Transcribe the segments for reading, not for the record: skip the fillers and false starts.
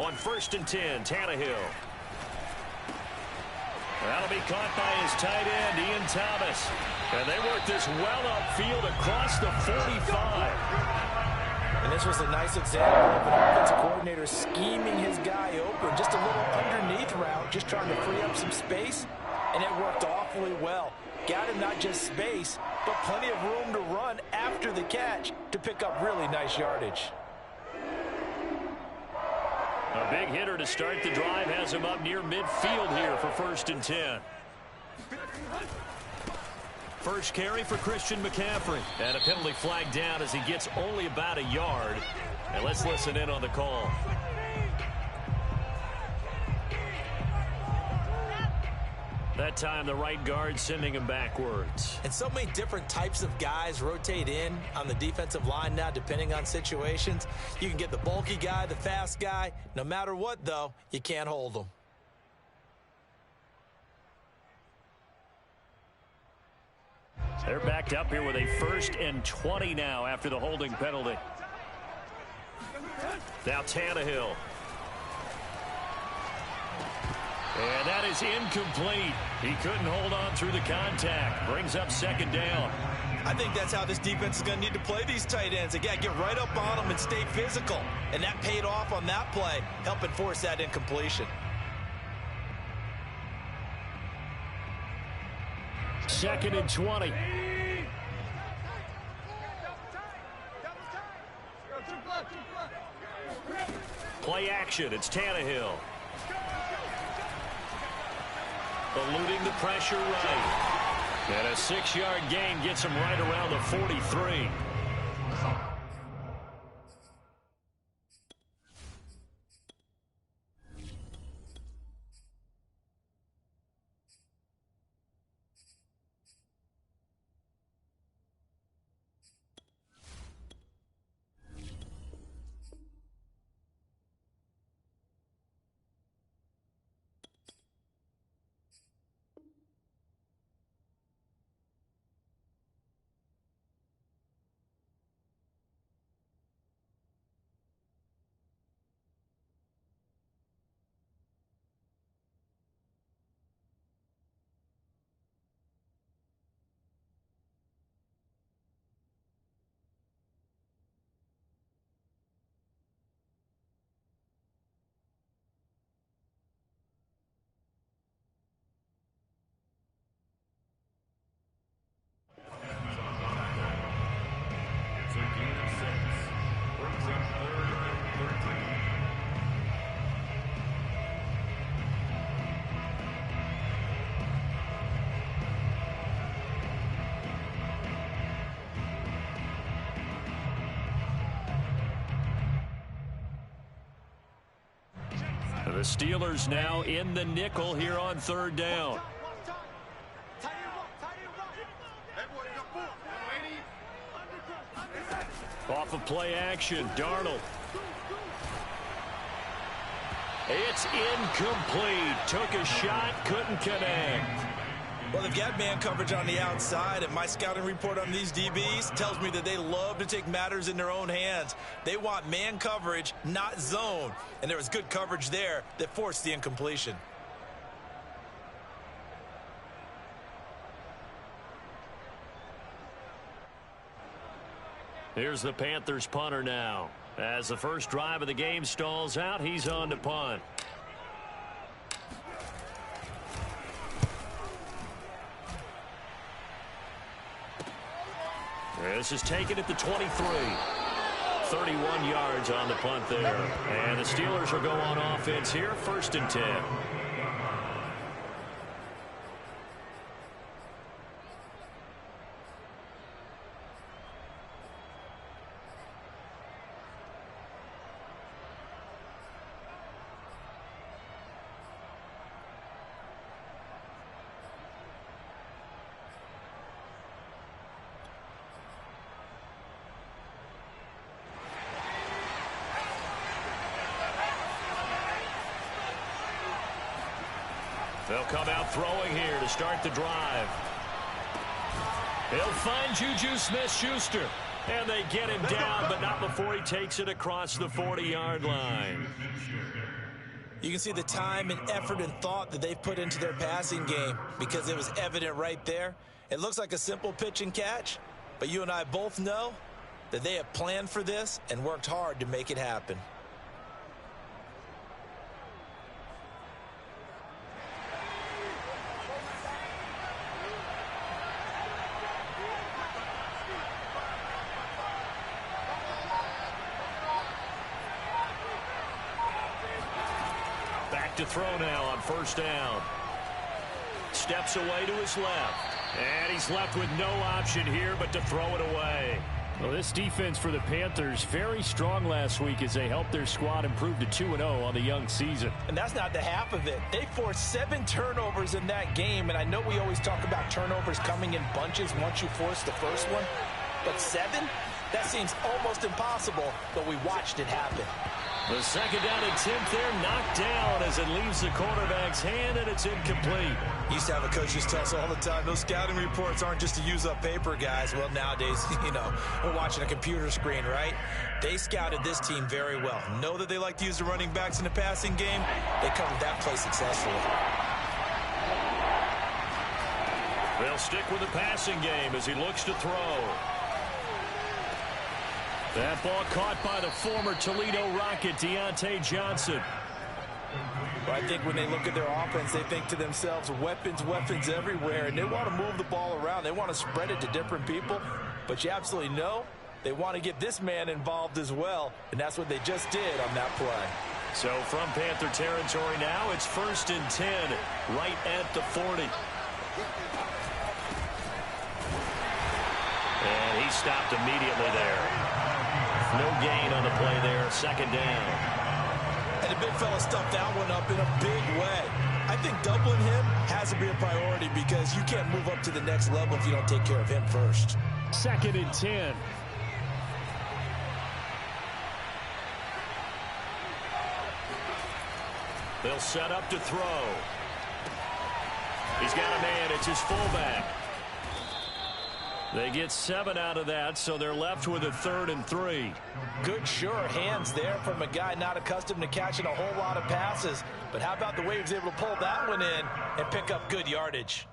On 1st and 10, Tannehill. That'll be caught by his tight end, Ian Thomas. And they work this well upfield across the 45. And this was a nice example of an offensive coordinator scheming his guy open. Just a little underneath route, just trying to free up some space. And it worked awfully well. Got him not just space, but plenty of room to run after the catch to pick up really nice yardage. A big hitter to start the drive has him up near midfield here for 1st and 10. First carry for Christian McCaffrey. And a penalty flag down as he gets only about a yard. And let's listen in on the call. That time the right guard sending him backwards. And so many different types of guys rotate in on the defensive line now depending on situations. You can get the bulky guy, the fast guy. No matter what, though, you can't hold them. They're backed up here with a 1st and 20 now after the holding penalty. Now Tannehill. And that is incomplete. He couldn't hold on through the contact. Brings up 2nd down. I think that's how this defense is going to need to play these tight ends. Again, get right up on them and stay physical. And that paid off on that play, helping force that incompletion. 2nd and 20. Play action. It's Tannehill. Eluding the pressure right. And a 6-yard gain gets him right around the 43. The Steelers now in the nickel here on 3rd down. Off of play action, Darnold. It's incomplete. Took a shot, couldn't connect. Well, they've got man coverage on the outside, and my scouting report on these DBs tells me that they love to take matters in their own hands. They want man coverage, not zone. And there was good coverage there that forced the incompletion. Here's the Panthers punter now. As the first drive of the game stalls out, he's on to punt. This is taken at the 23. 31 yards on the punt there. And the Steelers will go on offense here, 1st and 10. They'll come out throwing here to start the drive. He'll find Juju Smith-Schuster. And they get him down, but not before he takes it across the 40-yard line. You can see the time and effort and thought that they've put into their passing game because it was evident right there. It looks like a simple pitch and catch, but you and I both know that they have planned for this and worked hard to make it happen. To throw now on first down. Steps away to his left. And he's left with no option here but to throw it away. Well, this defense for the Panthers, very strong last week as they helped their squad improve to 2-0 on the young season. And that's not the half of it. They forced 7 turnovers in that game, and I know we always talk about turnovers coming in bunches once you force the first one, but 7? That seems almost impossible, but we watched it happen. The second down attempt there knocked down as it leaves the quarterback's hand, and it's incomplete. Used to have a coach just tell us all the time, those scouting reports aren't just to use up paper, guys. Well, nowadays, you know, we're watching a computer screen, right? They scouted this team very well. Know that they like to use the running backs in the passing game. They covered that play successfully. They'll stick with the passing game as he looks to throw. That ball caught by the former Toledo Rocket, Deontay Johnson. Well, I think when they look at their offense, they think to themselves, weapons, weapons everywhere, and they want to move the ball around. They want to spread it to different people, but you absolutely know they want to get this man involved as well, and that's what they just did on that play. So from Panther territory now, it's 1st and 10, right at the 40. And he stopped immediately there. No gain on the play there, 2nd down. And the big fella stuffed that one up in a big way. I think doubling him has to be a priority because you can't move up to the next level if you don't take care of him first. 2nd and 10. They'll set up to throw. He's got a man. It's his fullback. They get 7 out of that, so they're left with a 3rd and 3. Good, sure hands there from a guy not accustomed to catching a whole lot of passes. But how about the way he was able to pull that one in and pick up good yardage?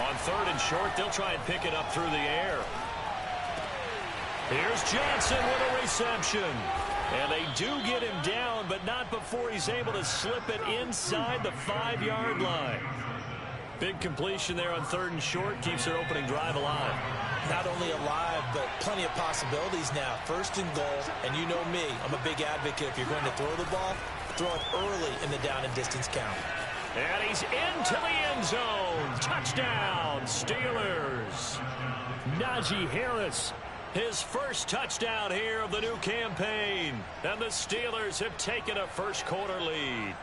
On 3rd and short, they'll try and pick it up through the air. Here's Johnson with a reception. And they do get him down, but not before he's able to slip it inside the 5-yard line. Big completion there on 3rd and short. Keeps their opening drive alive. Not only alive, but plenty of possibilities now. 1st and goal, and you know me. I'm a big advocate. If you're going to throw the ball, throw it early in the down and distance count. And he's into the end zone. Touchdown, Steelers. Najee Harris. His first touchdown here of the new campaign. And the Steelers have taken a first-quarter lead.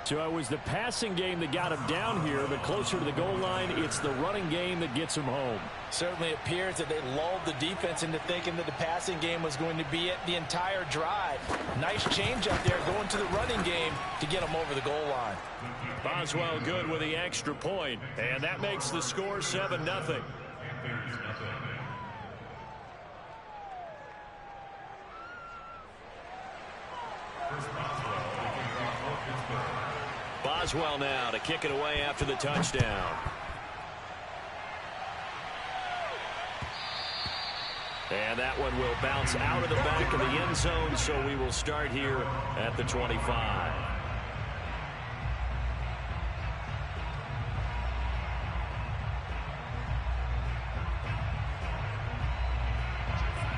So it was the passing game that got him down here, but closer to the goal line, it's the running game that gets him home. Certainly appears that they lulled the defense into thinking that the passing game was going to be it the entire drive. Nice change up there going to the running game to get him over the goal line. Boswell good with the extra point, and that makes the score 7-0. Boswell now to kick it away after the touchdown. And that one will bounce out of the back of the end zone, so we will start here at the 25.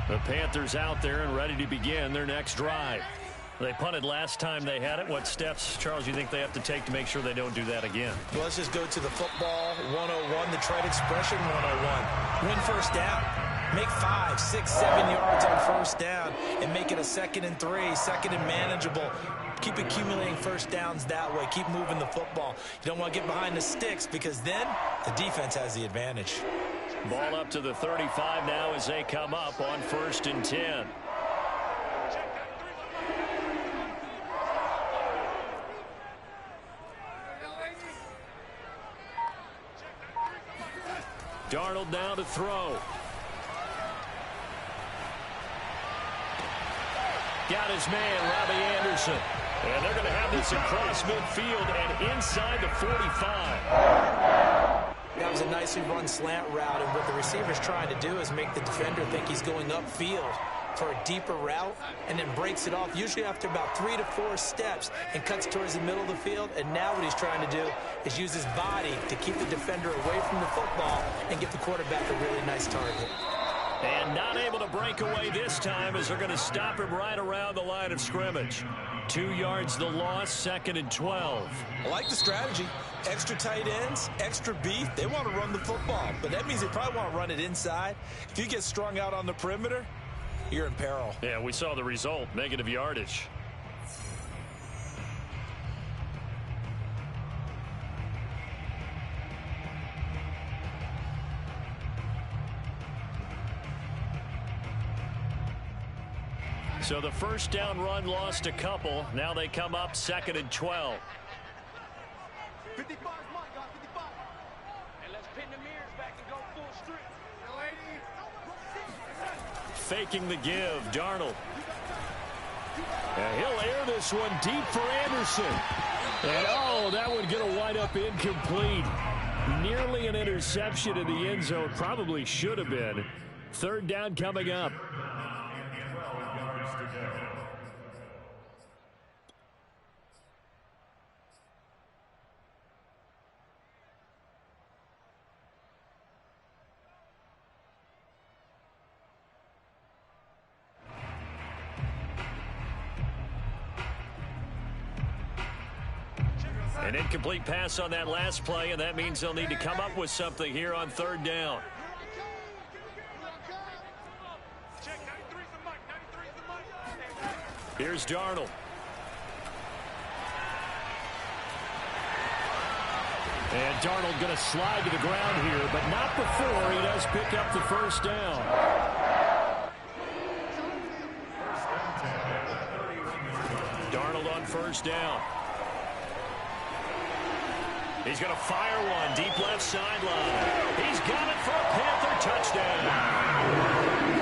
The Panthers out there and ready to begin their next drive. They punted last time they had it. What steps, Charles, you think they have to take to make sure they don't do that again? Well, let's just go to the football 101, the trade expression 101. Win first down. Make 5, 6, 7 yards on first down and make it a 2nd and 3, 2nd and manageable. Keep accumulating first downs that way. Keep moving the football. You don't want to get behind the sticks because then the defense has the advantage. Ball up to the 35 now as they come up on 1st and 10. Darnold now to throw. Got his man, Robbie Anderson. And they're going to have this across midfield and inside the 45. That was a nicely run slant route, and what the receiver's trying to do is make the defender think he's going upfield for a deeper route, and then breaks it off, usually after about 3 to 4 steps, and cuts towards the middle of the field. And now what he's trying to do is use his body to keep the defender away from the football and give the quarterback a really nice target. And not able to break away this time as they're going to stop him right around the line of scrimmage. 2 yards the loss, 2nd and 12. I like the strategy. Extra tight ends, extra beef. They want to run the football, but that means they probably want to run it inside. If you get strung out on the perimeter, you're in peril. Yeah, we saw the result, negative yardage. So the first down run lost a couple. Now they come up 2nd and 12. 55 is mine, guys, 55. And let's pin the mirrors back and go full strip. Faking the give, Darnold. And he'll air this one deep for Anderson. And oh, that would get a wind up incomplete. Nearly an interception in the end zone. Probably should have been. 3rd down coming up. An incomplete pass on that last play, and that means they'll need to come up with something here on 3rd down. Here's Darnold. And Darnold going to slide to the ground here, but not before he does pick up the first down. Darnold on first down. He's going to fire one deep left sideline. He's got it for a Panther touchdown.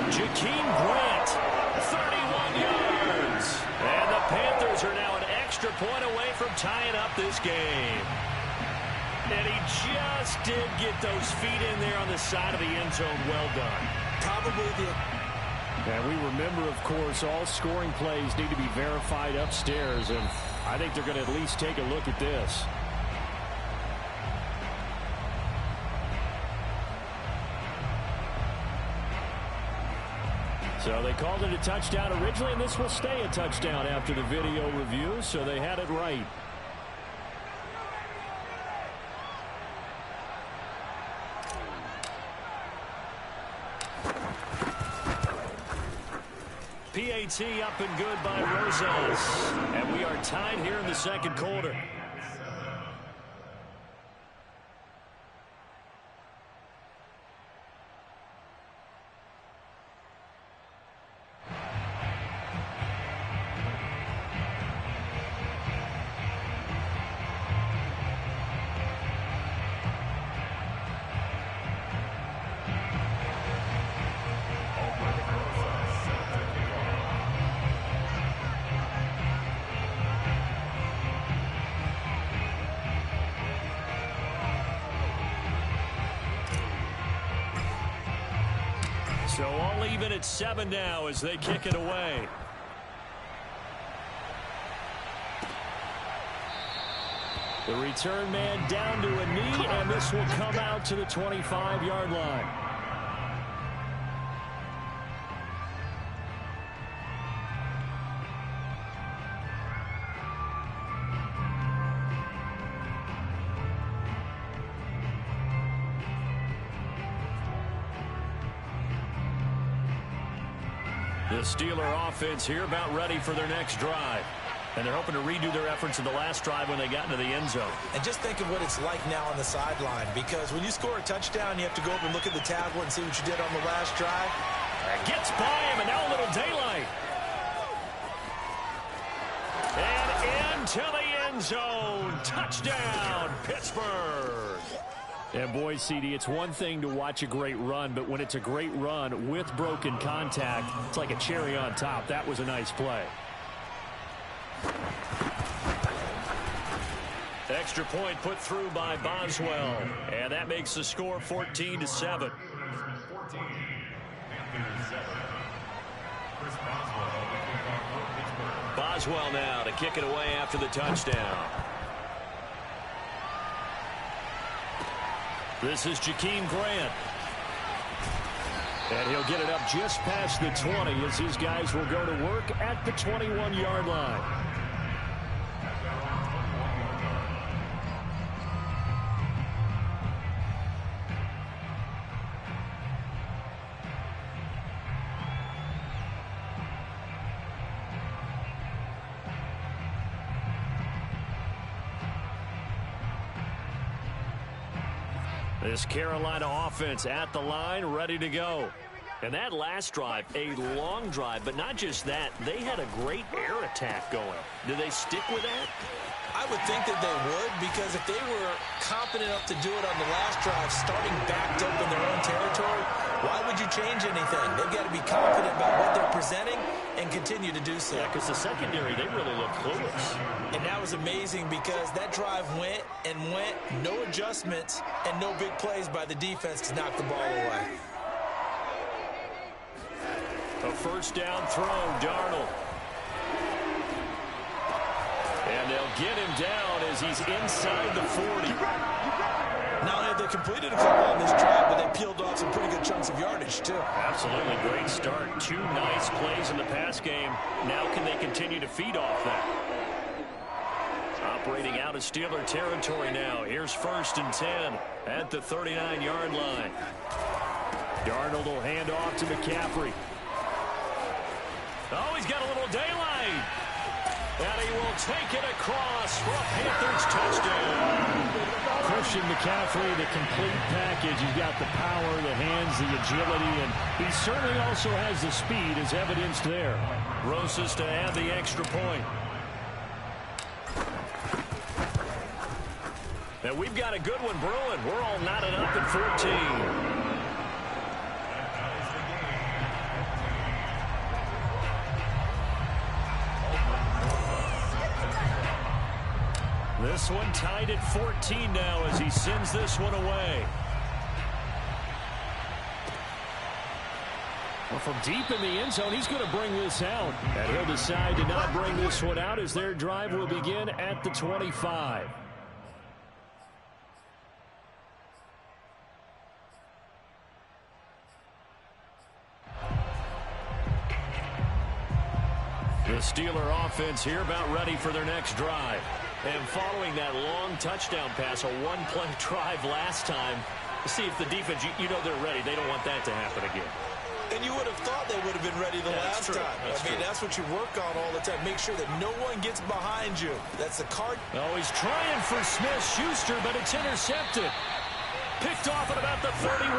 Jakeem Grant, 31 yards. And the Panthers are now an extra point away from tying up this game. And he just did get those feet in there on the side of the end zone. Well done. Probably the... And we remember, of course, all scoring plays need to be verified upstairs, and I think they're going to at least take a look at this. So they called it a touchdown originally, and this will stay a touchdown after the video review, so they had it right. PAT up and good by Rosas. And we are tied here in the 2nd quarter. So all even at 7 now as they kick it away. The return man down to a knee, and this will come out to the 25-yard line. The Steeler offense here about ready for their next drive. And they're hoping to redo their efforts in the last drive when they got into the end zone. And just think of what it's like now on the sideline, because when you score a touchdown, you have to go up and look at the tablet and see what you did on the last drive. Gets by him, and now a little daylight. And into the end zone. Touchdown, Pittsburgh. And boy, CD, it's one thing to watch a great run, but when it's a great run with broken contact, it's like a cherry on top. That was a nice play. Extra point put through by Boswell, and that makes the score 14-7. Boswell now to kick it away after the touchdown. This is Jakeem Grant. And he'll get it up just past the 20 as his guys will go to work at the 21-yard line. This Carolina offense at the line, ready to go. And that last drive, a long drive, but not just that. They had a great air attack going. Do they stick with that? I would think that they would, because if they were confident enough to do it on the last drive, starting backed up in their own territory, why would you change anything? They've got to be confident about what they're presenting and continue to do so. Yeah, because the secondary, they really look clueless. And that was amazing because that drive went and went, no adjustments and no big plays by the defense to knock the ball away. A first down throw, Darnold. And they'll get him down as he's inside the 40. Not only have they completed a couple on this drive, but they peeled off some pretty good chunks of yardage, too. Absolutely great start. Two nice plays in the pass game. Now can they continue to feed off that? Operating out of Steeler territory now. Here's 1st and 10 at the 39-yard line. Darnold will hand off to McCaffrey. Oh, he's got a little daylight. And he will take it across for a Panthers touchdown. Christian McCaffrey, the complete package. He's got the power, the hands, the agility, and he certainly also has the speed as evidenced there. Rosas to add the extra point. And we've got a good one brewing. We're all knotted up at 14. This one tied at 14 now as he sends this one away. Well, from deep in the end zone, he's going to bring this out. And he'll decide to not bring this one out as their drive will begin at the 25. The Steeler offense here about ready for their next drive. And following that long touchdown pass, a one-play drive last time, see if the defense, you know they're ready. They don't want that to happen again. And you would have thought they would have been ready the last time. That's what you work on all the time. Make sure that no one gets behind you. That's the card. Oh, he's trying for Smith-Schuster, but it's intercepted. Picked off at about the 31.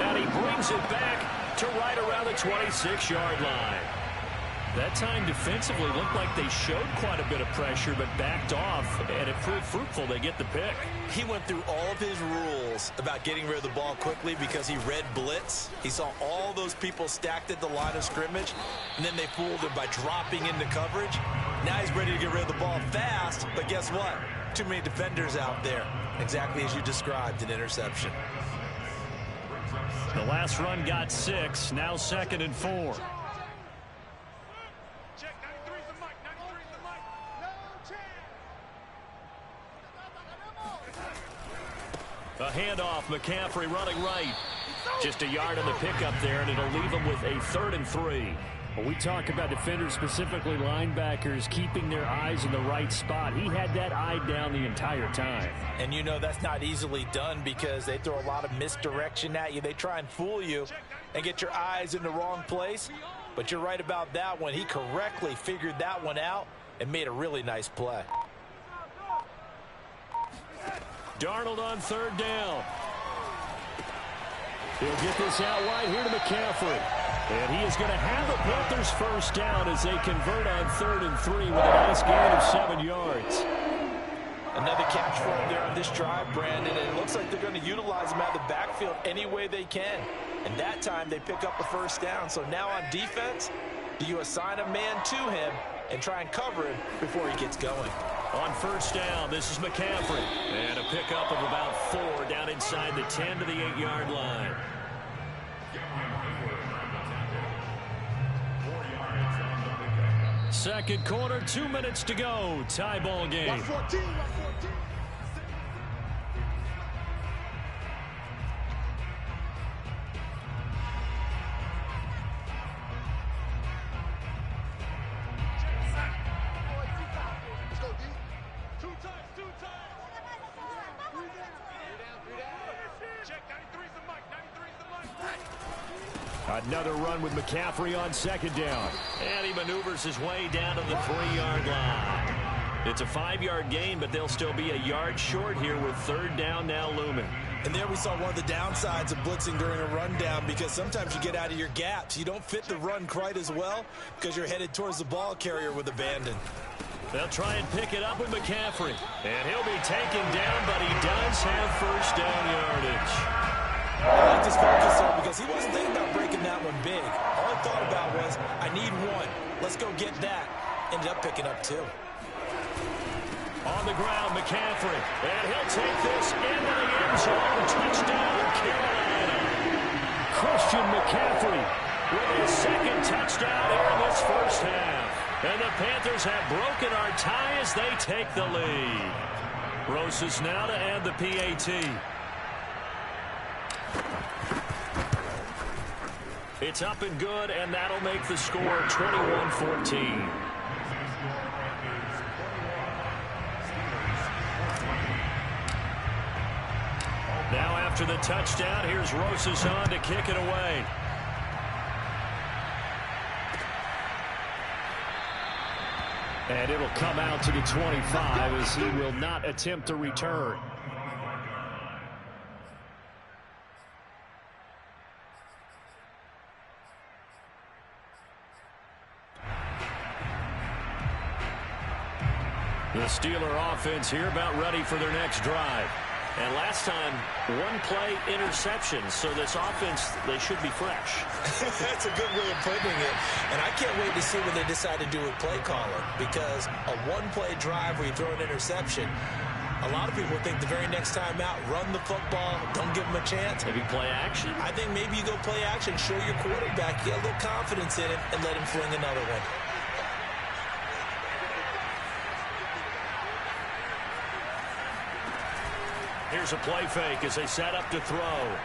And he brings it back to right around the 26-yard line. That time defensively looked like they showed quite a bit of pressure but backed off, and it proved fruitful. They get the pick. He went through all of his rules about getting rid of the ball quickly because he read blitz. He saw all those people stacked at the line of scrimmage, and then they fooled him by dropping into coverage. Now he's ready to get rid of the ball fast, but guess what? Too many defenders out there. Exactly as you described, an interception. The last run got 6, now 2nd and 4. A handoff, McCaffrey running right. Just a yard on the pickup there, and it'll leave him with a 3rd and 3. When we talk about defenders, specifically linebackers, keeping their eyes in the right spot, he had that eye down the entire time. And you know that's not easily done because they throw a lot of misdirection at you. They try and fool you and get your eyes in the wrong place. But you're right about that one. He correctly figured that one out and made a really nice play. Darnold on 3rd down. He'll get this out wide here to McCaffrey. And he is going to have the Panthers first down as they convert on 3rd and 3 with a nice gain of 7 yards. Another catch for him there on this drive, Brandon, and it looks like they're going to utilize him out of the backfield any way they can. And that time they pick up the first down. So now on defense, do you assign a man to him and try and cover him before he gets going? On first down, this is McCaffrey. And a pickup of about 4 down inside the 10 to the 8-yard line. Second quarter, 2 minutes to go. Tie ball game. 114. Another run with McCaffrey on second down. And he maneuvers his way down to the 3-yard line. It's a 5-yard gain, but they'll still be a yard short here with third down now looming. And there we saw one of the downsides of blitzing during a rundown, because sometimes you get out of your gaps. You don't fit the run quite as well because you're headed towards the ball carrier with abandon. They'll try and pick it up with McCaffrey. And he'll be taken down, but he does have first down yardage. I like his focus there because he wasn't thinking about breaking that one big. All he thought about was, I need one. Let's go get that. Ended up picking up 2. On the ground, McCaffrey. And he'll take this into the end zone. Touchdown, Carolina. Christian McCaffrey with his second touchdown here in this first half. And the Panthers have broken our tie as they take the lead. Rosas now to add the PAT. It's up and good, and that'll make the score 21-14. Now after the touchdown, here's Rosas on to kick it away. And it'll come out to the 25 as he will not attempt to return. The Steeler offense here about ready for their next drive. And last time, 1-play interception. So this offense, they should be fresh. That's a good way of putting it. And I can't wait to see what they decide to do with play calling, because a 1-play drive where you throw an interception, a lot of people think the very next time out, run the football, don't give them a chance. Maybe play action? I think maybe you go play action, show your quarterback, get a little confidence in it, and let him fling another one. Here's a play fake as they set up to throw. Oh,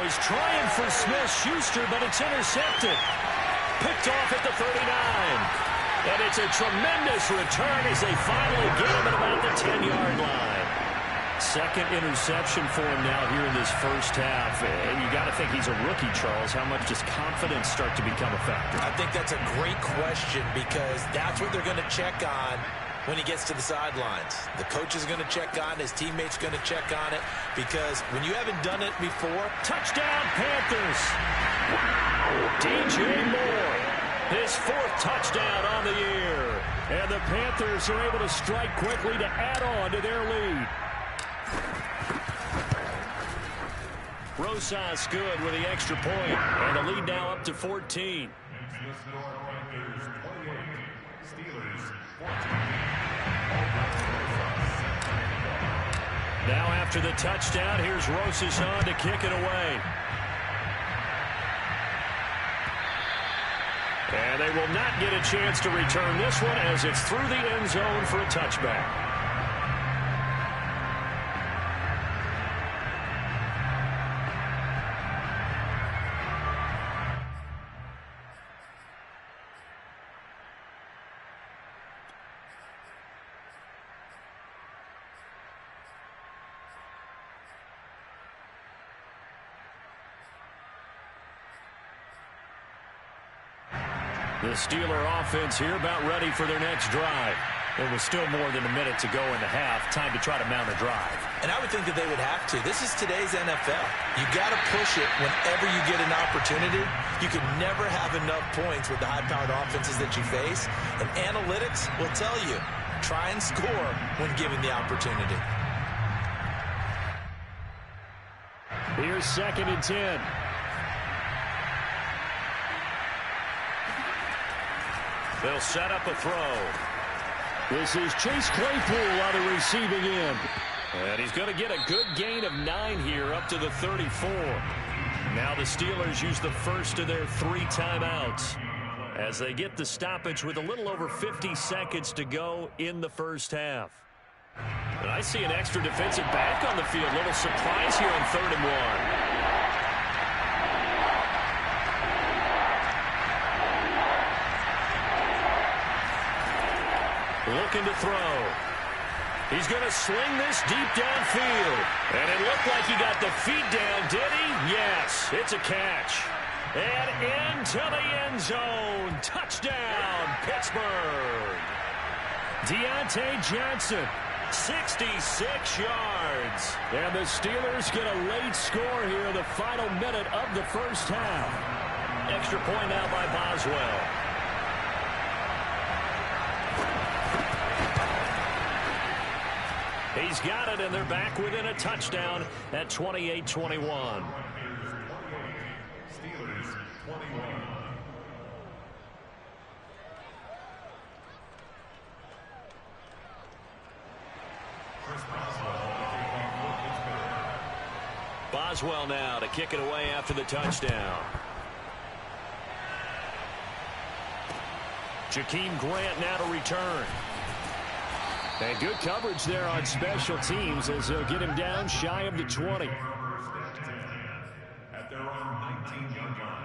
he's trying for Smith-Schuster, but it's intercepted. Picked off at the 39. And it's a tremendous return as they finally get him at about the 10-yard line. Second interception for him now here in this first half. And you got to think he's a rookie, Charles. How much does confidence start to become a factor? I think that's a great question, because that's what they're going to check on when he gets to the sidelines. The coach is going to check on, his teammates going to check on it, because when you haven't done it before. Touchdown, Panthers! DJ Moore, his 4th touchdown on the year. And the Panthers are able to strike quickly to add on to their lead. Rosas good with the extra point, and the lead now up to 14. Now after the touchdown, here's Rosas on to kick it away. And they will not get a chance to return this one as it's through the end zone for a touchback. The Steeler offense here about ready for their next drive. There was still more than a minute to go in the half. Time to try to mount a drive. And I would think that they would have to. This is today's NFL. You got to push it whenever you get an opportunity. You can never have enough points with the high-powered offenses that you face. And analytics will tell you try and score when given the opportunity. Here's 2nd and 10. They'll set up a throw. This is Chase Claypool on the receiving end. And he's going to get a good gain of 9 here up to the 34. Now the Steelers use the first of their 3 timeouts as they get the stoppage with a little over 50 seconds to go in the first half. And I see an extra defensive back on the field. A little surprise here on 3rd and 1. Looking to throw. He's going to sling this deep downfield. And it looked like he got the feet down, did he? Yes, it's a catch. And into the end zone. Touchdown, Pittsburgh. Deontay Johnson, 66 yards. And the Steelers get a late score here in the final minute of the first half. Extra point now by Boswell. He's got it, and they're back within a touchdown at 28-21. Steelers 21. Boswell now to kick it away after the touchdown. Jakeem Grant now to return. And good coverage there on special teams as they'll get him down shy of the 20. At their own 19-yard line.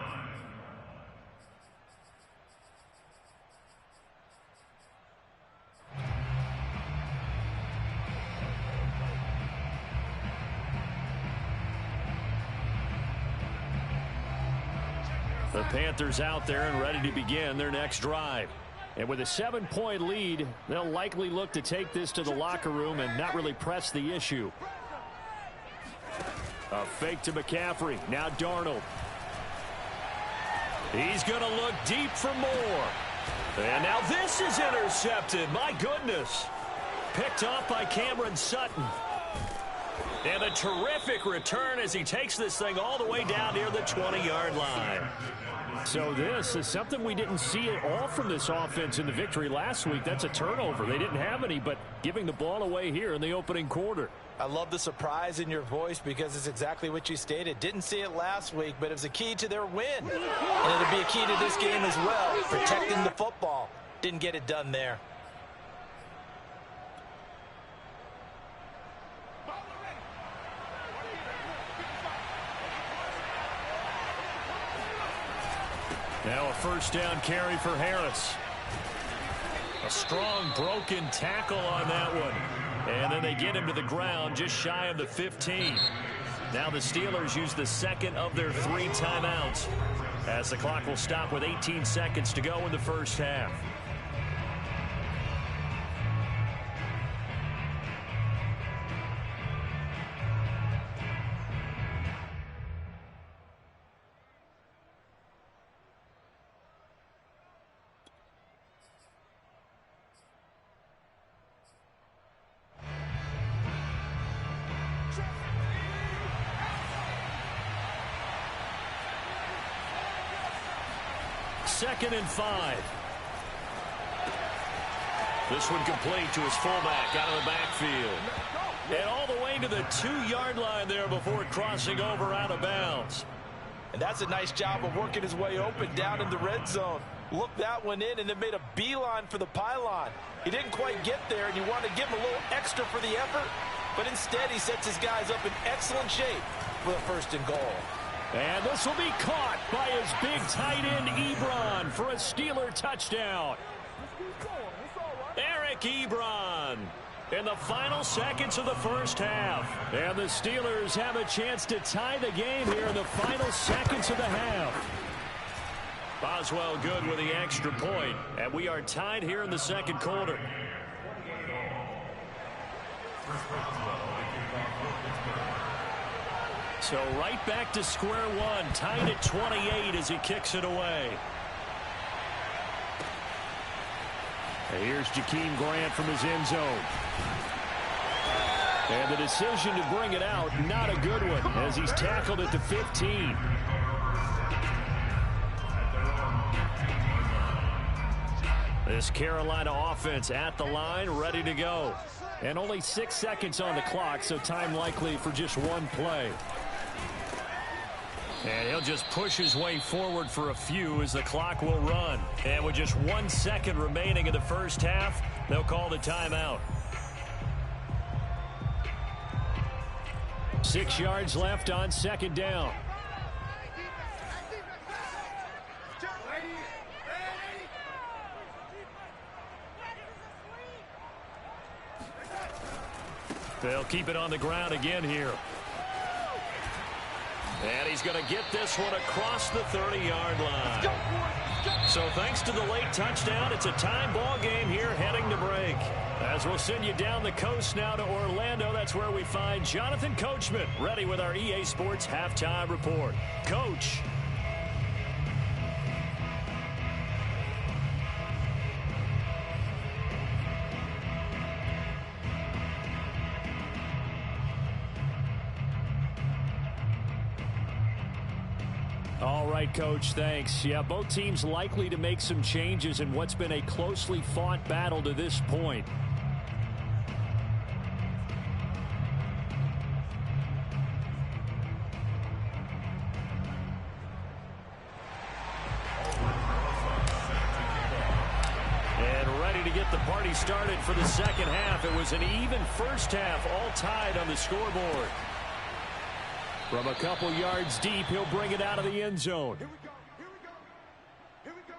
The Panthers out there and ready to begin their next drive. And with a 7-point lead, they'll likely look to take this to the locker room and not really press the issue. A fake to McCaffrey. Now Darnold. He's going to look deep for more. And now this is intercepted. My goodness. Picked off by Cameron Sutton. And a terrific return as he takes this thing all the way down near the 20-yard line. So this is something we didn't see at all from this offense in the victory last week. That's a turnover. They didn't have any, but giving the ball away here in the opening quarter. I love the surprise in your voice because it's exactly what you stated. Didn't see it last week, but it was a key to their win. And it'll be a key to this game as well, protecting the football. Didn't get it done there. Now a first down carry for Harris. A strong broken tackle on that one. And then they get him to the ground just shy of the 15. Now the Steelers use the second of their 3 timeouts as the clock will stop with 18 seconds to go in the first half. Second and 5. This one complete to his fullback out of the backfield. And all the way to the 2-yard line there before crossing over out of bounds. And that's a nice job of working his way open down in the red zone. Looked that one in and then made a beeline for the pylon. He didn't quite get there, and you want to give him a little extra for the effort. But instead, he sets his guys up in excellent shape for the 1st and goal. And this will be caught by his big tight end, Ebron, for a Steeler touchdown. Eric Ebron in the final seconds of the first half. And the Steelers have a chance to tie the game here in the final seconds of the half. Boswell good with the extra point. And we are tied here in the second quarter. So right back to square one, tied at 28 as he kicks it away. And here's Jakeem Grant from his end zone. And the decision to bring it out, not a good one, as he's tackled at the 15. This Carolina offense at the line, ready to go. And only 6 seconds on the clock, so time likely for just one play. And he'll just push his way forward for a few as the clock will run. And with just 1 second remaining in the first half, they'll call the timeout. 6 yards left on second down. They'll keep it on the ground again here. And he's going to get this one across the 30-yard line. So thanks to the late touchdown, it's a time ball game here heading to break. As we'll send you down the coast now to Orlando, that's where we find Jonathan Coachman ready with our EA Sports Halftime Report. Coach. All right, Coach, thanks. Yeah, both teams likely to make some changes in what's been a closely fought battle to this point. And ready to get the party started for the second half. It was an even first half, all tied on the scoreboard. From a couple yards deep, he'll bring it out of the end zone. Here we go. Here we go. Here we go.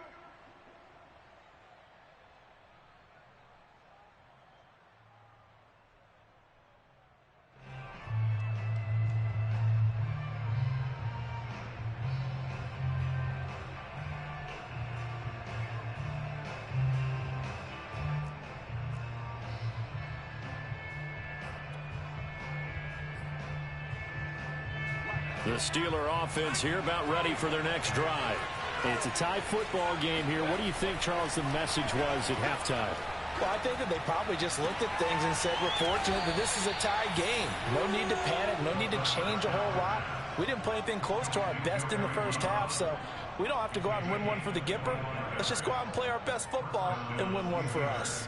The Steeler offense here about ready for their next drive. It's a tie football game here. What do you think, Charles, the message was at halftime? Well, I think that they probably just looked at things and said, we're fortunate that this is a tie game. No need to panic. No need to change a whole lot. We didn't play anything close to our best in the first half, so we don't have to go out and win one for the Gipper. Let's just go out and play our best football and win one for us.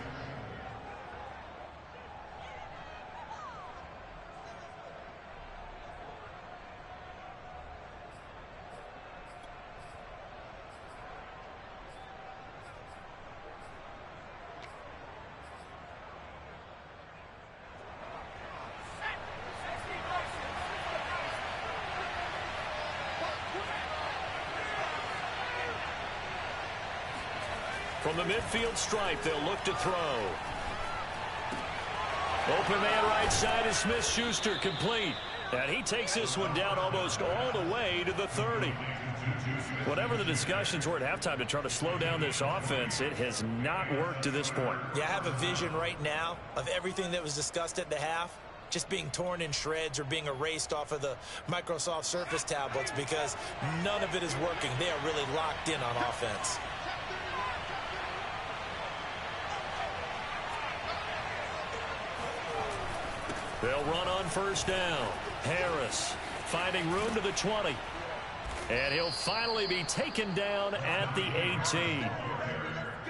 From the midfield stripe, they'll look to throw. Open man right side is Smith-Schuster, complete. And he takes this one down almost all the way to the 30. Whatever the discussions were at halftime to try to slow down this offense, it has not worked to this point. Yeah, I have a vision right now of everything that was discussed at the half just being torn in shreds or being erased off of the Microsoft Surface tablets because none of it is working. They are really locked in on offense. They'll run on first down. Harris finding room to the 20. And he'll finally be taken down at the 18.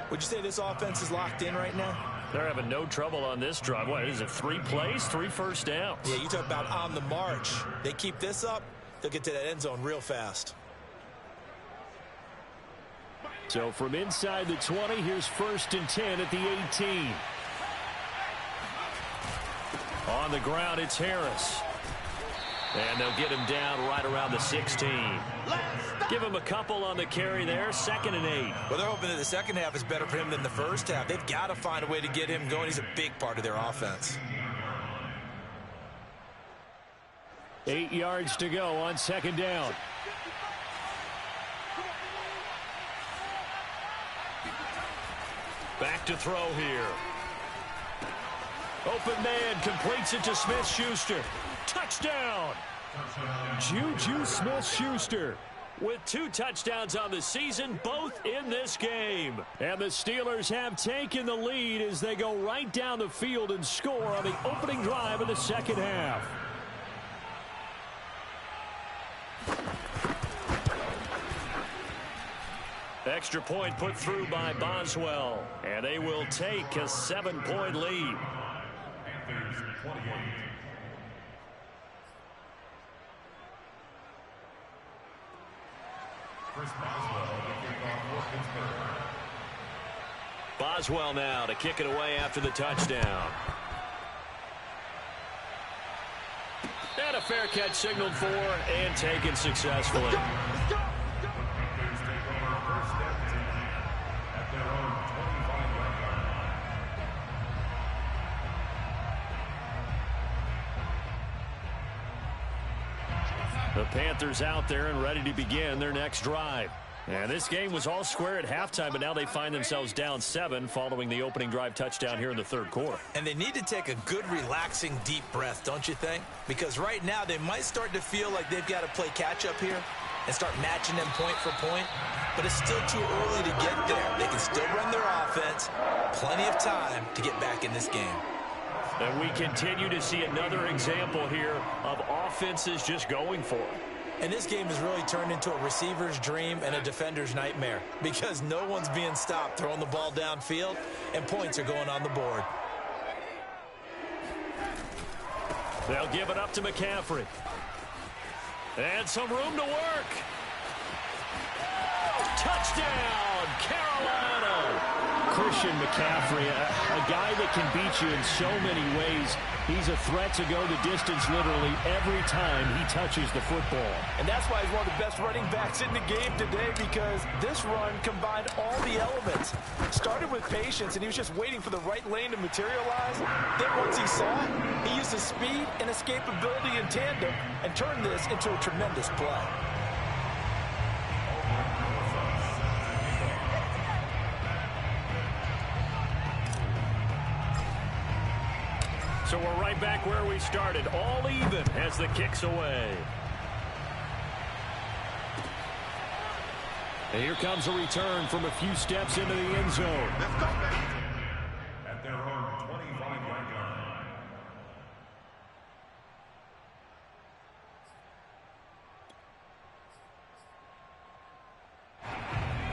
Would you say this offense is locked in right now? They're having no trouble on this drive. What is it, 3 plays, 3 first downs? Yeah, you talk about on the march. They keep this up, they'll get to that end zone real fast. So from inside the 20, here's 1st and 10 at the 18. On the ground, it's Harris. And they'll get him down right around the 16. Give him a couple on the carry there, 2nd and 8. Well, they're hoping that the second half is better for him than the first half. They've got to find a way to get him going. He's a big part of their offense. 8 yards to go on 2nd down. Back to throw here. Open man completes it to Smith-Schuster. Touchdown! Juju Smith-Schuster with 2 touchdowns on the season, both in this game. And the Steelers have taken the lead as they go right down the field and score on the opening drive of the second half. Extra point put through by Boswell, and they will take a 7-point lead. Panthers 28. Chris Boswell to kick off for Pittsburgh. Boswell now to kick it away after the touchdown. And a fair catch signaled for and taken successfully. Panthers take over first and 10 at their own 25-yard line. The Panthers out there and ready to begin their next drive. And this game was all square at halftime, but now they find themselves down 7 following the opening drive touchdown here in the third quarter. And they need to take a good, relaxing, deep breath, don't you think? Because right now they might start to feel like they've got to play catch-up here and start matching them point for point. But it's still too early to get there. They can still run their offense. Plenty of time to get back in this game. And we continue to see another example here of offenses just going for it. And this game has really turned into a receiver's dream and a defender's nightmare because no one's being stopped throwing the ball downfield, and points are going on the board. They'll give it up to McCaffrey. And some room to work. Touchdown, Carolina! Christian McCaffrey, a guy that can beat you in so many ways. He's a threat to go the distance literally every time he touches the football. And that's why he's one of the best running backs in the game today, because this run combined all the elements. Started with patience, and he was just waiting for the right lane to materialize. Then once he saw it, he used his speed and escapability in tandem and turned this into a tremendous play. So we're right back where we started, all even as the kick's away. And here comes a return from a few steps into the end zone. Let's go, man. At their own 25-yard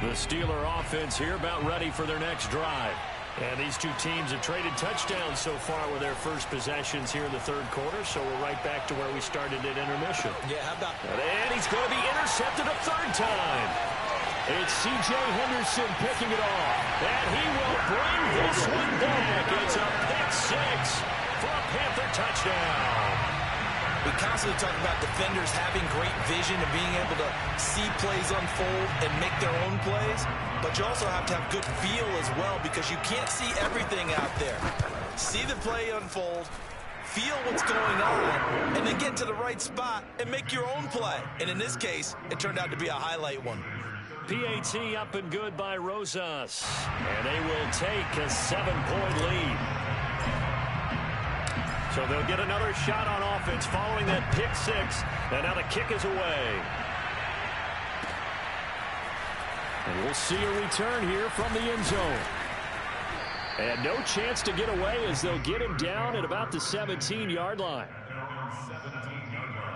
line. The Steeler offense here about ready for their next drive. And these two teams have traded touchdowns so far with their first possessions here in the third quarter, so we're right back to where we started at intermission. Yeah, how about... And he's going to be intercepted a third time. It's C.J. Henderson picking it off. And he will bring this one back. It's a pick six for a Panther touchdown. We constantly talk about defenders having great vision and being able to see plays unfold and make their own plays. But you also have to have good feel as well, because you can't see everything out there. See the play unfold, feel what's going on, and then get to the right spot and make your own play. And in this case, it turned out to be a highlight one. PAT up and good by Rosas. And they will take a 7-point lead. So they'll get another shot on offense following that pick six. And now the kick is away. And we'll see a return here from the end zone. And no chance to get away as they'll get him down at about the 17-yard line. Their own 17-yard line.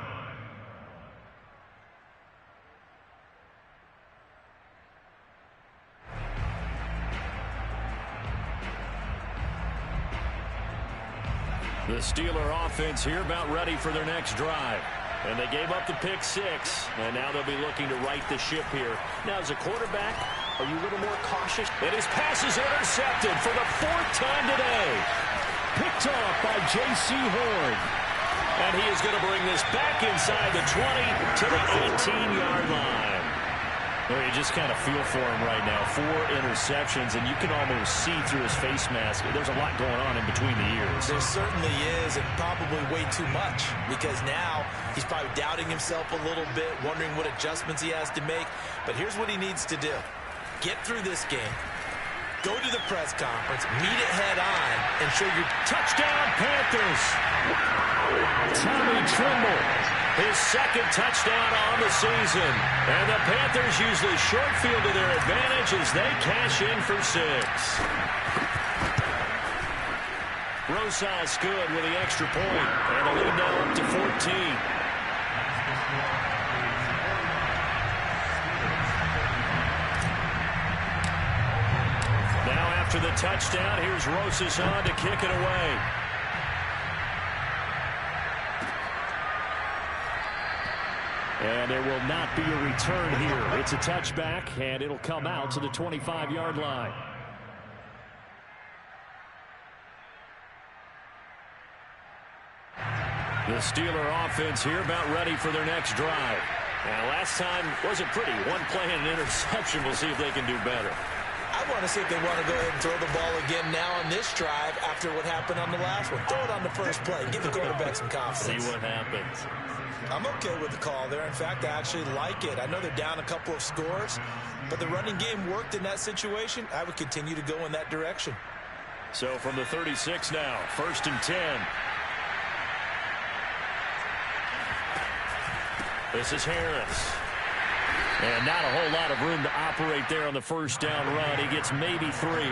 The Steeler offense here about ready for their next drive. And they gave up the pick six, and now they'll be looking to right the ship here. Now, as a quarterback, are you a little more cautious? And his pass is intercepted for the 4th time today. Picked off by J.C. Horn. And he is going to bring this back inside the 20 to the 18-yard line. Well, you just kind of feel for him right now. 4 interceptions, and you can almost see through his face mask. There's a lot going on in between the ears. There certainly is, and probably way too much, because now he's probably doubting himself a little bit, wondering what adjustments he has to make. But here's what he needs to do. Get through this game, Go to the press conference, meet it head on, and show your touchdown Panthers. Tommy Tremble, his second touchdown on the season. And the Panthers use the short field to their advantage as they cash in for 6. Rosas good with the extra point. And the lead now up to 14. Now after the touchdown, here's Rosas on to kick it away. And there will not be a return here. It's a touchback, and it'll come out to the 25-yard line. The Steeler offense here about ready for their next drive. Now, last time wasn't pretty. One play and an interception. We'll see if they can do better. I want to see if they want to go ahead and throw the ball again now on this drive after what happened on the last one. Throw it on the first play. Give the quarterback some confidence. See what happens. I'm okay with the call there. In fact, I actually like it. I know they're down a couple of scores, but the running game worked in that situation. I would continue to go in that direction. So from the 36 now, 1st and 10. This is Harris. And not a whole lot of room to operate there on the first down run. He gets maybe 3.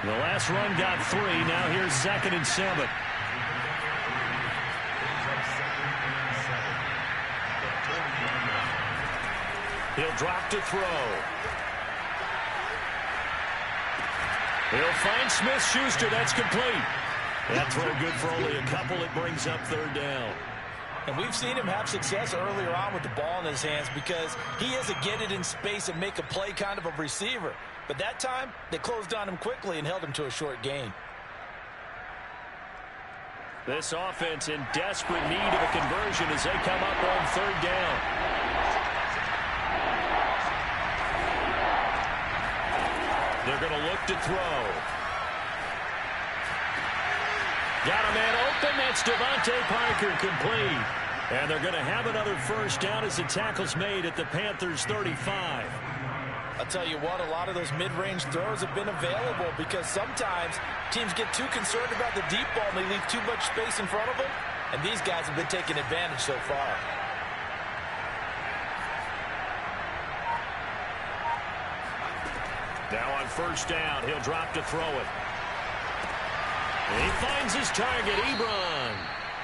The last run got 3. Now here's 2nd and 7. He'll drop to throw. He'll find Smith-Schuster. That's complete. That throw good for only a couple. It brings up 3rd down. And we've seen him have success earlier on with the ball in his hands because he is a get it in space and make a play kind of a receiver. But that time, they closed on him quickly and held him to a short gain. This offense in desperate need of a conversion as they come up on 3rd down. They're going to look to throw. Got a man open. That's Devontae Parker complete. And they're going to have another first down as the tackle's made at the Panthers' 35. I'll tell you what, a lot of those mid-range throws have been available because sometimes teams get too concerned about the deep ball and they leave too much space in front of them. And these guys have been taking advantage so far. Now on first down, he'll drop to throw it. He finds his target, Ebron.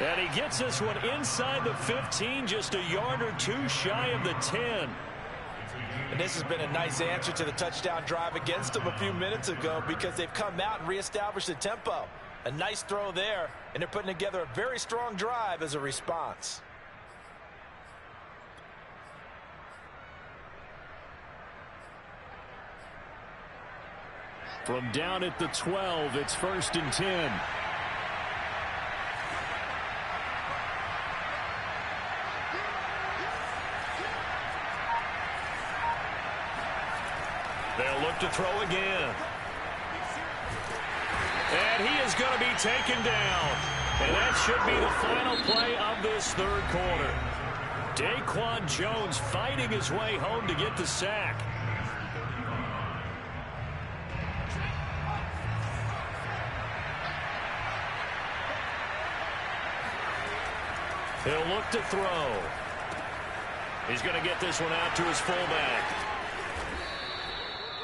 And he gets this one inside the 15, just a yard or 2 shy of the 10. And this has been a nice answer to the touchdown drive against them a few minutes ago because they've come out and reestablished the tempo. A nice throw there, and they're putting together a very strong drive as a response. From down at the 12, it's 1st and 10. They'll look to throw again. And he is going to be taken down. And that should be the final play of this 3rd quarter. Daquan Jones fighting his way home to get the sack. He'll look to throw. He's going to get this one out to his fullback.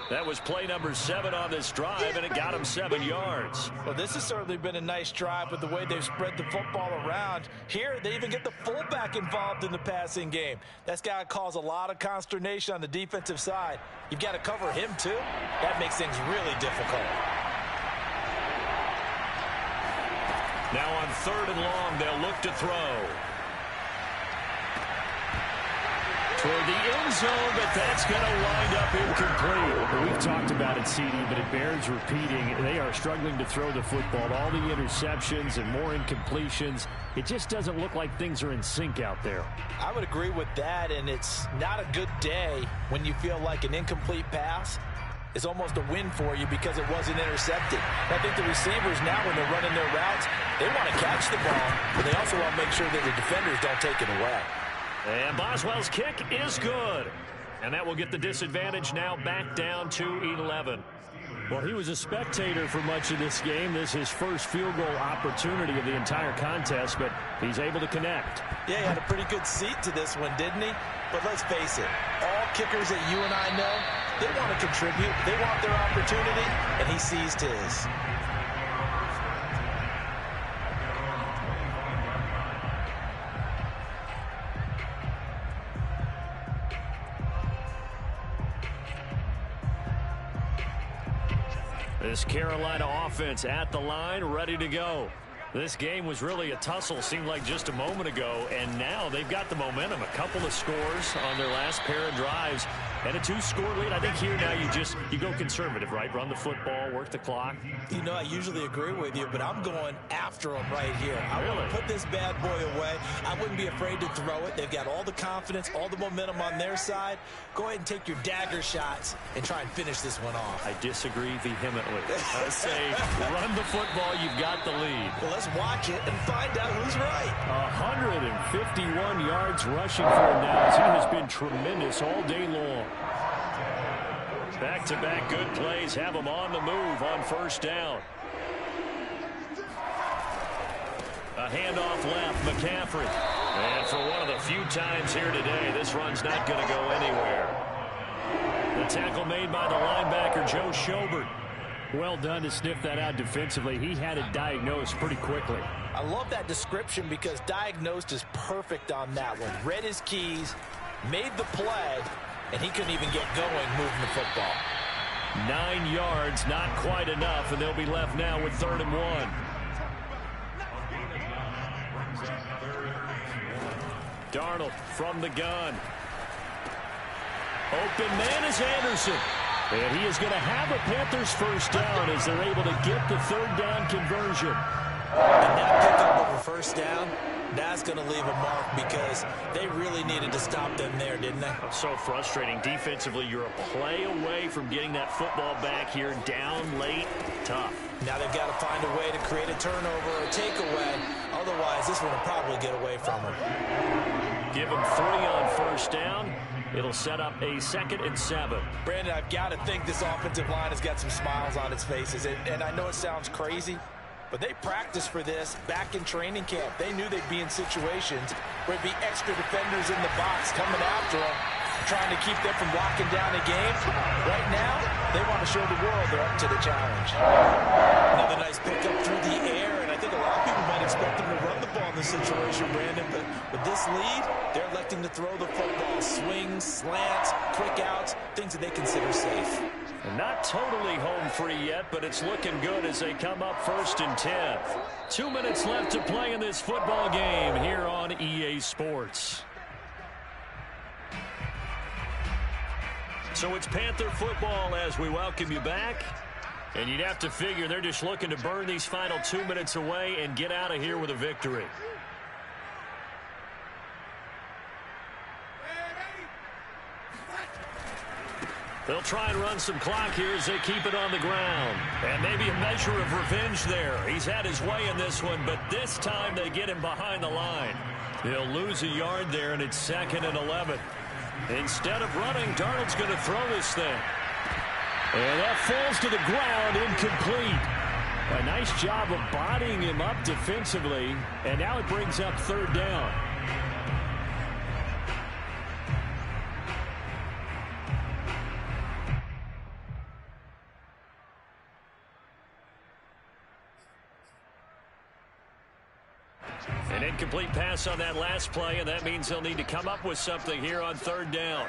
That was play number 7 on this drive, and it got him 7 yards. Well, this has certainly been a nice drive with the way they've spread the football around. Here, they even get the fullback involved in the passing game. That's got to cause a lot of consternation on the defensive side. You've got to cover him, too. That makes things really difficult. Now on 3rd and long, they'll look to throw. Toward the end zone, but that's going to wind up incomplete. We've talked about it, CD, but it bears repeating. They are struggling to throw the football. All the interceptions and more incompletions. It just doesn't look like things are in sync out there. I would agree with that, and it's not a good day when you feel like an incomplete pass is almost a win for you because it wasn't intercepted. I think the receivers now, when they're running their routes, they want to catch the ball, but they also want to make sure that the defenders don't take it away. And Boswell's kick is good. And that will get the disadvantage now back down to 11. Well, he was a spectator for much of this game. This is his first field goal opportunity of the entire contest, but he's able to connect. Yeah, he had a pretty good seat to this one, didn't he? But let's face it, all kickers that you and I know, they want to contribute. They want their opportunity, and he seized his. This Carolina offense at the line, ready to go. This game was really a tussle, seemed like just a moment ago, and now they've got the momentum. A couple of scores on their last pair of drives, and a 2-score lead. I think here now you go conservative, right? Run the football, work the clock. You know, I usually agree with you, but I'm going after them right here. I want to put this bad boy away. I wouldn't be afraid to throw it. They've got all the confidence, all the momentum on their side. Go ahead and take your dagger shots and try and finish this one off. I disagree vehemently. I say run the football, you've got the lead. Well, let's watch it and find out who's right. 151 yards rushing for him now, as he has been tremendous all day long. Back-to-back good plays have him on the move on first down. A handoff left, McCaffrey. And for one of the few times here today, this run's not going to go anywhere. The tackle made by the linebacker, Joe Schobert. Well done to sniff that out defensively. He had it diagnosed pretty quickly. I love that description because diagnosed is perfect on that one. Read his keys, made the play, and he couldn't even get going moving the football. 9 yards, not quite enough, and they'll be left now with 3rd and 1. Darnold from the gun. Open man is Anderson. And he is going to have a Panthers first down as they're able to get the 3rd down conversion. And that pickup of a first down, that's going to leave a mark because they really needed to stop them there, didn't they? So frustrating. Defensively, you're a play away from getting that football back here. Down late, tough. Now they've got to find a way to create a turnover or a takeaway. Otherwise, this one will probably get away from them. Give them 3 on first down. It'll set up a 2nd and 7. Brandon, I've got to think this offensive line has got some smiles on its faces. And I know it sounds crazy, but they practiced for this back in training camp. They knew they'd be in situations where there'd be extra defenders in the box coming after them, trying to keep them from locking down a game. Right now, they want to show the world they're up to the challenge. Another nice pickup through the air, and I think a lot of people might expect them to run the ball in this situation, Brandon, but with this lead, they're electing to throw the football. Swings, slants, quick outs, things that they consider safe. And not totally home free yet, but it's looking good as they come up 1st and 10. 2 minutes left to play in this football game here on EA Sports. So it's Panther football as we welcome you back. And you'd have to figure they're just looking to burn these final 2 minutes away and get out of here with a victory. They'll try and run some clock here as they keep it on the ground. And maybe a measure of revenge there. He's had his way in this one, but this time they get him behind the line. He'll lose a yard there, and it's 2nd and 11. Instead of running, Darnold's going to throw this thing. And that falls to the ground, incomplete. A nice job of bodying him up defensively, and now it brings up 3rd down. An incomplete pass on that last play, and that means they'll need to come up with something here on 3rd down.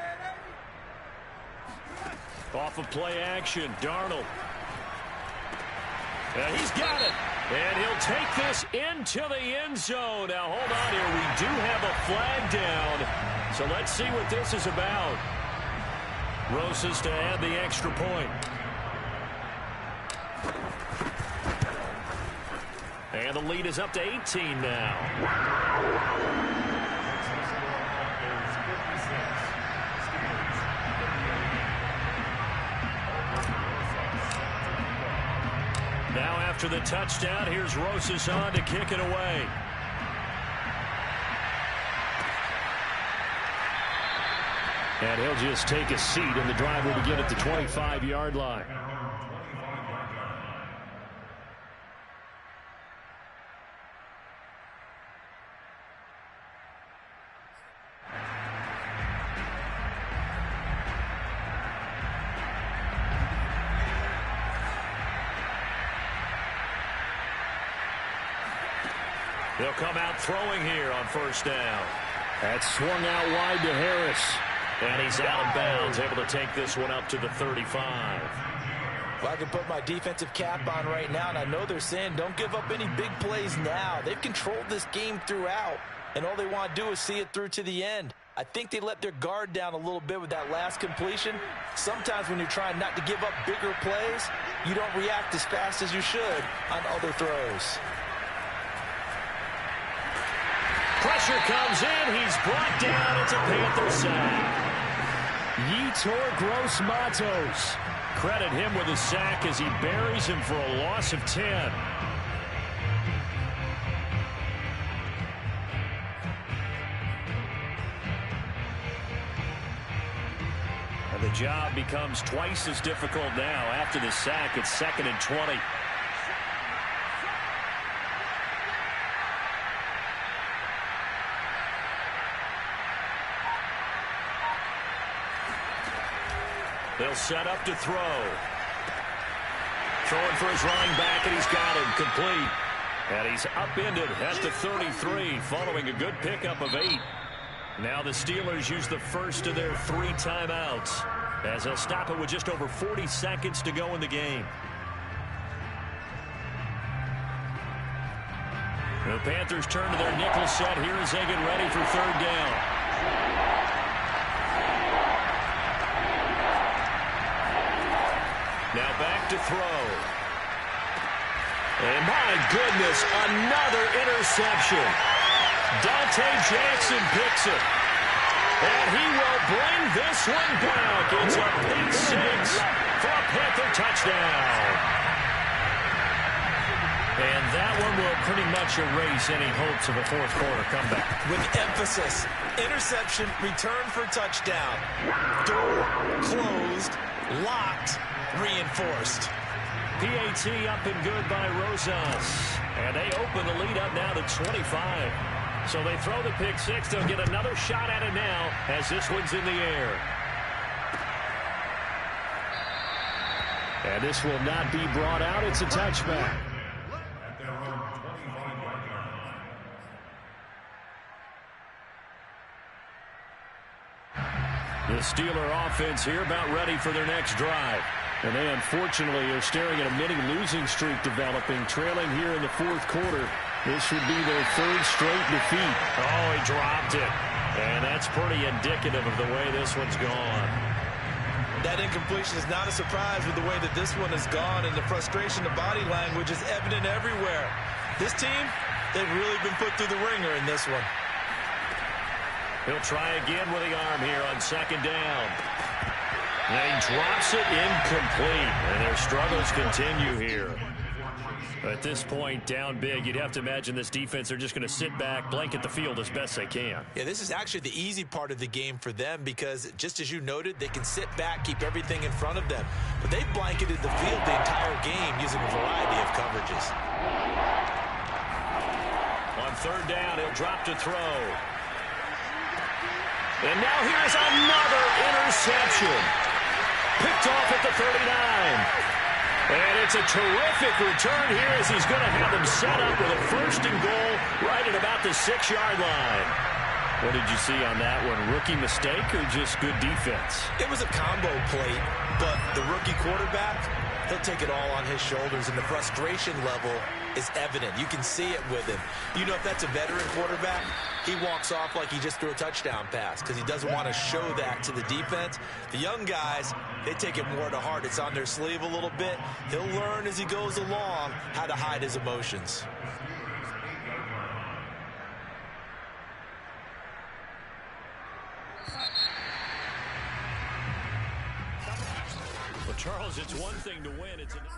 Off of play action, Darnold. He's got it. And he'll take this into the end zone. Now, hold on here. We do have a flag down. So let's see what this is about. Rosas to add the extra point. And the lead is up to 18 now. Now after the touchdown, here's Rosas on to kick it away. And he'll just take a seat, and the drive will begin at the 25-yard line. They'll come out throwing here on first down. That's swung out wide to Harris. And he's out of bounds, able to take this one up to the 35. Well, I can put my defensive cap on right now, and I know they're saying don't give up any big plays now. They've controlled this game throughout, and all they want to do is see it through to the end. I think they let their guard down a little bit with that last completion. Sometimes when you're trying not to give up bigger plays, you don't react as fast as you should on other throws. Pressure comes in. He's brought down. It's a Panther sack. Yetur Gross-Matos. Credit him with a sack as he buries him for a loss of 10. And the job becomes twice as difficult now. After the sack, it's 2nd and 20. They'll set up to throw. Throwing for his running back, and he's got him complete. And he's upended at the 33, following a good pickup of 8. Now the Steelers use the first of their 3 timeouts, as they'll stop it with just over 40 seconds to go in the game. The Panthers turn to their nickel set here as they get ready for 3rd down. Now back to throw. And my goodness, another interception. Dante Jackson picks it. And he will bring this one back. It's a pick 6 for a Panther touchdown. And that one will pretty much erase any hopes of a 4th quarter comeback. With emphasis, interception, return for touchdown. Door closed, locked, reinforced. PAT up and good by Rosas. And they open the lead up now to 25. So they throw the pick 6. They'll get another shot at it now as this one's in the air. And this will not be brought out. It's a touchback. At their own 25-yard line. The Steeler offense here about ready for their next drive. And they unfortunately are staring at a mini losing streak developing, trailing here in the 4th quarter. This would be their 3rd straight defeat. Oh, he dropped it. And that's pretty indicative of the way this one's gone. That incompletion is not a surprise with the way that this one has gone, and the frustration, the body language is evident everywhere. This team, they've really been put through the ringer in this one. He'll try again with the arm here on 2nd down. And he drops it incomplete. And their struggles continue here. At this point, down big, you'd have to imagine this defense are just going to sit back, blanket the field as best they can. Yeah, this is actually the easy part of the game for them because, just as you noted, they can sit back, keep everything in front of them. But they've blanketed the field the entire game using a variety of coverages. On 3rd down, he'll drop to throw. And now here's another interception. Picked off at the 39. And it's a terrific return here as he's going to have them set up with a 1st and goal right at about the 6-yard line. What did you see on that one? Rookie mistake or just good defense? It was a combo plate, but the rookie quarterback, he'll take it all on his shoulders, and the frustration level is evident. You can see it with him. You know, if that's a veteran quarterback, he walks off like he just threw a touchdown pass because he doesn't want to show that to the defense. The young guys, they take it more to heart. It's on their sleeve a little bit. He'll learn as he goes along how to hide his emotions. Well, Charles, it's one thing to win. It's another.